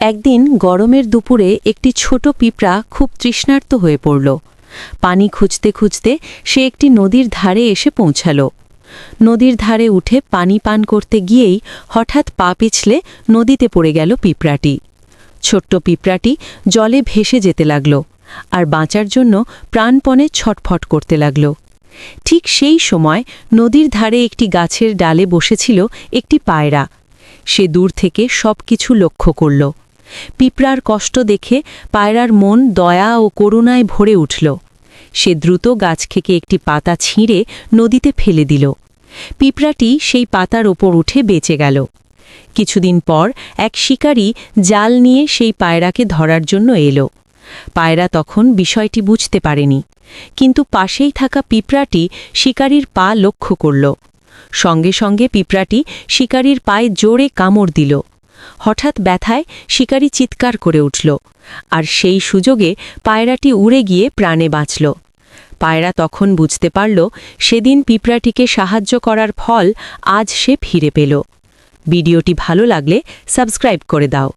একদিন গরমের দুপুরে একটি ছোট পিঁপড়া খুব তৃষ্ণার্ত হয়ে পড়ল। পানি খুঁজতে খুঁজতে সে একটি নদীর ধারে এসে পৌঁছাল। নদীর ধারে উঠে পানি পান করতে গিয়েই হঠাৎ পা পিছলে নদীতে পড়ে গেল পিঁপড়াটি। ছোট্ট পিঁপড়াটি জলে ভেসে যেতে লাগল আর বাঁচার জন্য প্রাণপণে ছটফট করতে লাগল। ঠিক সেই সময় নদীর ধারে একটি গাছের ডালে বসেছিল একটি পায়রা। সে দূর থেকে সবকিছু লক্ষ্য করল। পিঁপড়ার কষ্ট দেখে পায়রার মন দয়া ও করুণায় ভরে উঠল। সে দ্রুত গাছ থেকে একটি পাতা ছিঁড়ে নদীতে ফেলে দিল। পিঁপড়াটি সেই পাতার ওপর উঠে বেঁচে গেল। কিছুদিন পর এক শিকারী জাল নিয়ে সেই পায়রাকে ধরার জন্য এলো। পায়রা তখন বিষয়টি বুঝতে পারেনি, কিন্তু পাশেই থাকা পিঁপড়াটি শিকারীর পা লক্ষ্য করল। সঙ্গে সঙ্গে পিঁপড়াটি শিকারীর পায়ে জোরে কামড় দিল। হঠাৎ ব্যথায় শিকারী চিৎকার করে উঠল, আর সেই সুযোগে পায়রাটি উড়ে গিয়ে প্রাণে বাঁচল। পায়রা তখন বুঝতে পারল সেদিন পিঁপড়াটিকে সাহায্য করার ফল আজ সে ফিরে পেল। ভিডিওটি ভালো লাগলে সাবস্ক্রাইব করে দাও।